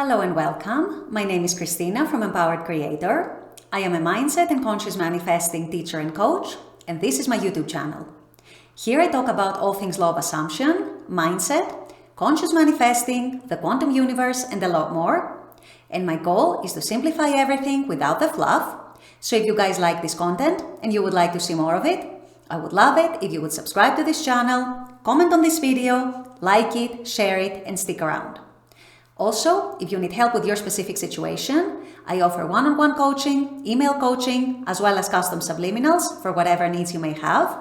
Hello and welcome. My name is Christina from Empowered Creator. I am a mindset and conscious manifesting teacher and coach, and this is my YouTube channel. Here I talk about all things law of assumption, mindset, conscious manifesting, the quantum universe, and a lot more. And my goal is to simplify everything without the fluff. So if you guys like this content and you would like to see more of it, I would love it if you would subscribe to this channel, comment on this video, like it, share it, and stick around. Also, if you need help with your specific situation, I offer one-on-one coaching, email coaching, as well as custom subliminals for whatever needs you may have.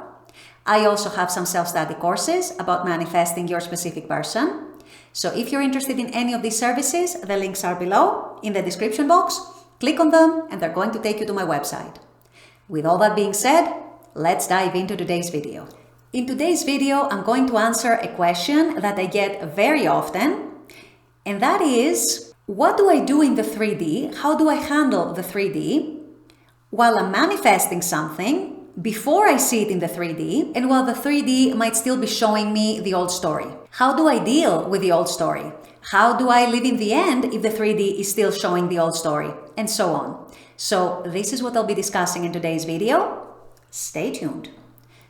I also have some self-study courses about manifesting your specific person. So if you're interested in any of these services, the links are below in the description box. Click on them and they're going to take you to my website. With all that being said, let's dive into today's video. In today's video, I'm going to answer a question that I get very often. And that is, what do I do in the 3D? How do I handle the 3D while I'm manifesting something before I see it in the 3D and while the 3D might still be showing me the old story? How do I deal with the old story? How do I live in the end if the 3D is still showing the old story? And so on. So this is what I'll be discussing in today's video. Stay tuned.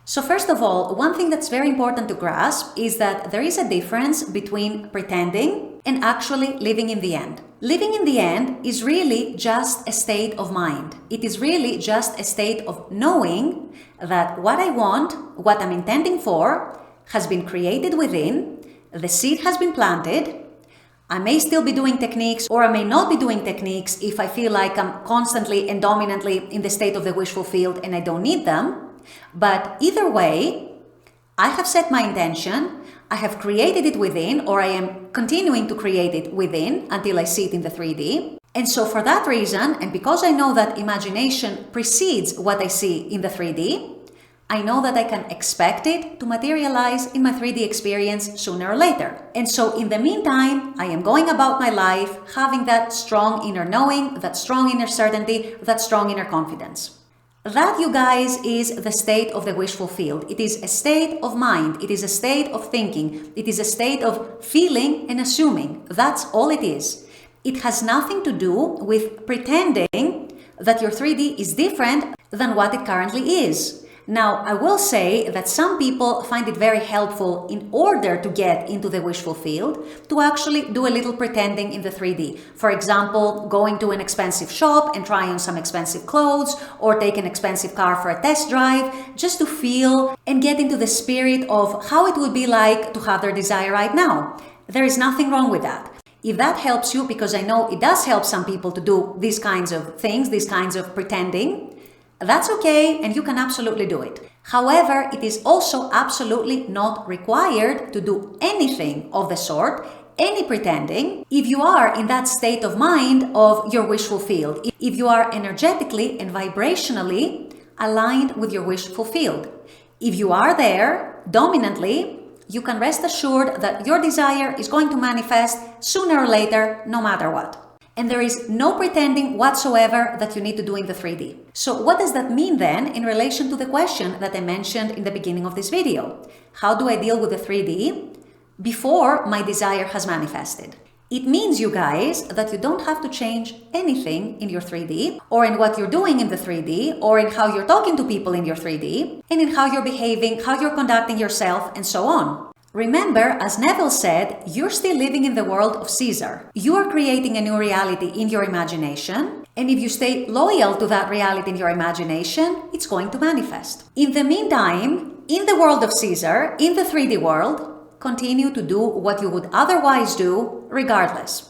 So first of all, one thing that's very important to grasp is that there is a difference between pretending and actually living in the end. Living in the end is really just a state of mind. It is really just a state of knowing that what I want, what I'm intending for, has been created within, the seed has been planted. I may still be doing techniques or I may not be doing techniques if I feel like I'm constantly and dominantly in the state of the wish fulfilled and I don't need them. But either way, I have set my intention, I have created it within, or I am continuing to create it within until I see it in the 3D. And so for that reason, and because I know that imagination precedes what I see in the 3D, I know that I can expect it to materialize in my 3D experience sooner or later. And so in the meantime, I am going about my life having that strong inner knowing, that strong inner certainty, that strong inner confidence. That, you guys, is the state of the wish fulfilled. It is a state of mind. It is a state of thinking. It is a state of feeling and assuming. That's all it is. It has nothing to do with pretending that your 3D is different than what it currently is. Now, I will say that some people find it very helpful in order to get into the wish fulfilled to actually do a little pretending in the 3D. For example, going to an expensive shop and try on some expensive clothes or take an expensive car for a test drive just to feel and get into the spirit of how it would be like to have their desire right now. There is nothing wrong with that. If that helps you, because I know it does help some people to do these kinds of things, these kinds of pretending, that's okay, and you can absolutely do it. However, it is also absolutely not required to do anything of the sort, any pretending, if you are in that state of mind of your wish fulfilled, if you are energetically and vibrationally aligned with your wish fulfilled. If you are there dominantly, you can rest assured that your desire is going to manifest sooner or later, no matter what. And there is no pretending whatsoever that you need to do in the 3D. So what does that mean then in relation to the question that I mentioned in the beginning of this video? How do I deal with the 3D before my desire has manifested? It means, you guys, that you don't have to change anything in your 3D or in what you're doing in the 3D or in how you're talking to people in your 3D and in how you're behaving, how you're conducting yourself, and so on. Remember, as Neville said, you're still living in the world of Caesar. You are creating a new reality in your imagination, and if you stay loyal to that reality in your imagination, it's going to manifest. In the meantime, in the world of Caesar, in the 3D world, continue to do what you would otherwise do regardless.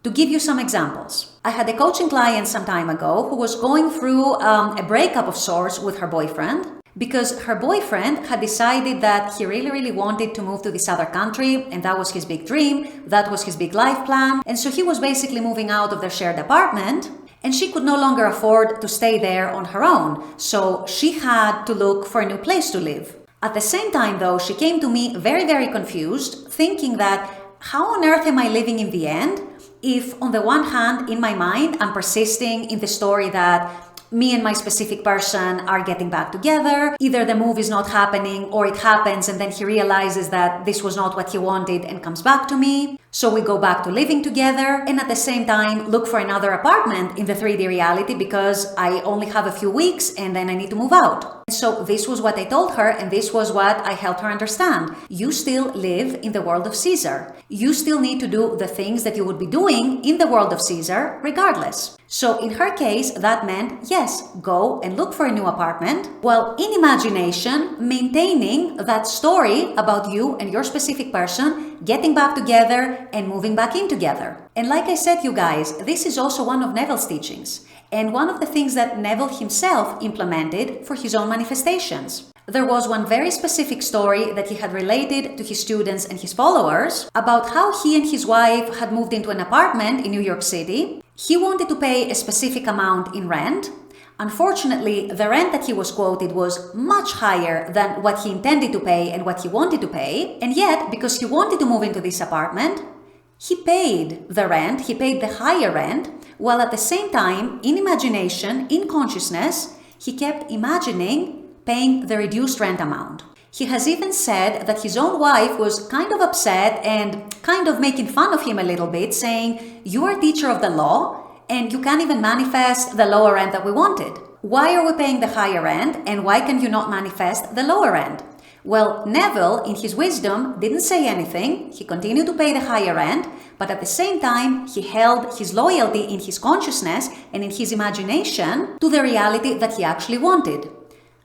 To give you some examples, I had a coaching client some time ago who was going through a breakup of sorts with her boyfriend, because her boyfriend had decided that he really wanted to move to this other country, and that was his big dream, that was his big life plan. And so he was basically moving out of their shared apartment, and she could no longer afford to stay there on her own. So she had to look for a new place to live. At the same time, though, she came to me very confused, thinking that how on earth am I living in the end if on the one hand, in my mind, I'm persisting in the story that me and my specific person are getting back together. Either the move is not happening or it happens and then he realizes that this was not what he wanted and comes back to me. So we go back to living together and at the same time look for another apartment in the 3D reality because I only have a few weeks and then I need to move out. So this was what I told her and this was what I helped her understand. You still live in the world of Caesar. You still need to do the things that you would be doing in the world of Caesar regardless. So in her case, that meant, yes, go and look for a new apartment, while in imagination, maintaining that story about you and your specific person getting back together and moving back in together. And like I said, you guys, this is also one of Neville's teachings, and one of the things that Neville himself implemented for his own manifestations. There was one very specific story that he had related to his students and his followers about how he and his wife had moved into an apartment in New York City. He wanted to pay a specific amount in rent. Unfortunately, the rent that he was quoted was much higher than what he intended to pay and what he wanted to pay. And yet, because he wanted to move into this apartment, he paid the rent, he paid the higher rent, while at the same time, in imagination, in consciousness, he kept imagining paying the reduced rent amount. He has even said that his own wife was kind of upset and kind of making fun of him a little bit, saying, "You are a teacher of the law and you can't even manifest the lower rent that we wanted. Why are we paying the higher rent and why can you not manifest the lower rent?" Well, Neville, in his wisdom, didn't say anything. He continued to pay the higher rent, but at the same time, he held his loyalty in his consciousness and in his imagination to the reality that he actually wanted.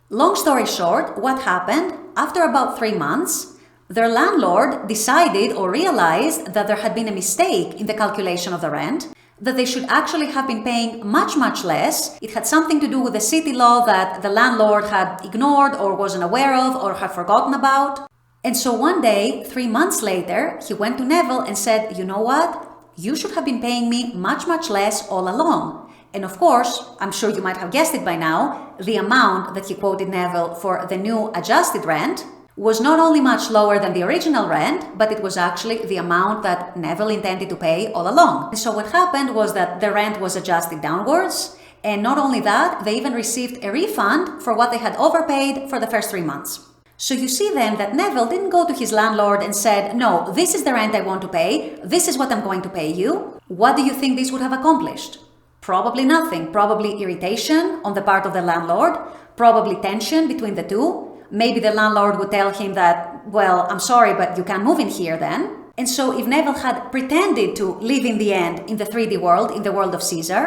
Long story short, what happened? After about 3 months, their landlord decided or realized that there had been a mistake in the calculation of the rent, that they should actually have been paying much, much less. It had something to do with the city law that the landlord had ignored or wasn't aware of or had forgotten about. And so one day, 3 months later, he went to Neville and said, "You know what? You should have been paying me much, much less all along." And of course, I'm sure you might have guessed it by now, the amount that he quoted Neville for the new adjusted rent was not only much lower than the original rent, but it was actually the amount that Neville intended to pay all along. And so what happened was that the rent was adjusted downwards, and not only that, they even received a refund for what they had overpaid for the first 3 months. So you see then that Neville didn't go to his landlord and said, "No, this is the rent I want to pay, this is what I'm going to pay you." What do you think this would have accomplished? Probably nothing. Probably irritation on the part of the landlord, probably tension between the two. Maybe the landlord would tell him that, "Well, I'm sorry, but you can't move in here then." And so if Neville had pretended to live in the end in the 3D world, in the world of Caesar,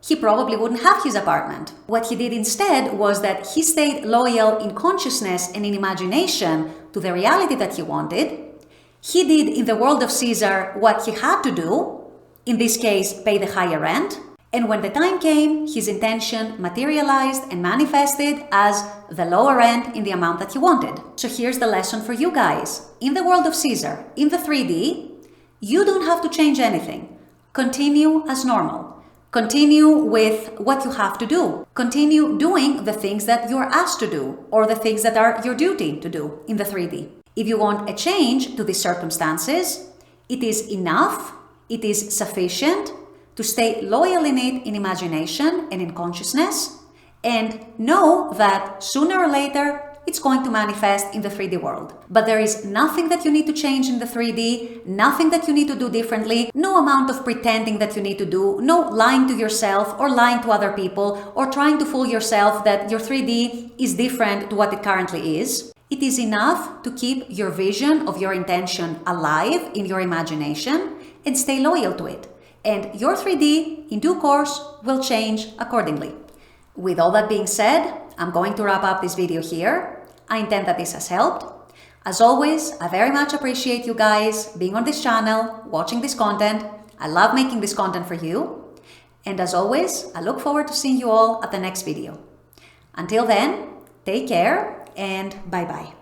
he probably wouldn't have his apartment. What he did instead was that he stayed loyal in consciousness and in imagination to the reality that he wanted. He did in the world of Caesar what he had to do, in this case, pay the higher rent. And when the time came, his intention materialized and manifested as the lower rent in the amount that he wanted. So here's the lesson for you guys. In the world of Caesar, in the 3D, you don't have to change anything. Continue as normal. Continue with what you have to do. Continue doing the things that you're asked to do or the things that are your duty to do in the 3D. If you want a change to these circumstances, it is enough, it is sufficient to stay loyal in it in imagination and in consciousness, and know that sooner or later it's going to manifest in the 3D world. But there is nothing that you need to change in the 3D, nothing that you need to do differently, no amount of pretending that you need to do, no lying to yourself or lying to other people or trying to fool yourself that your 3D is different to what it currently is. It is enough to keep your vision of your intention alive in your imagination and stay loyal to it. And your 3D, in due course, will change accordingly. With all that being said, I'm going to wrap up this video here. I intend that this has helped. As always, I very much appreciate you guys being on this channel, watching this content. I love making this content for you. And as always, I look forward to seeing you all at the next video. Until then, take care and bye-bye.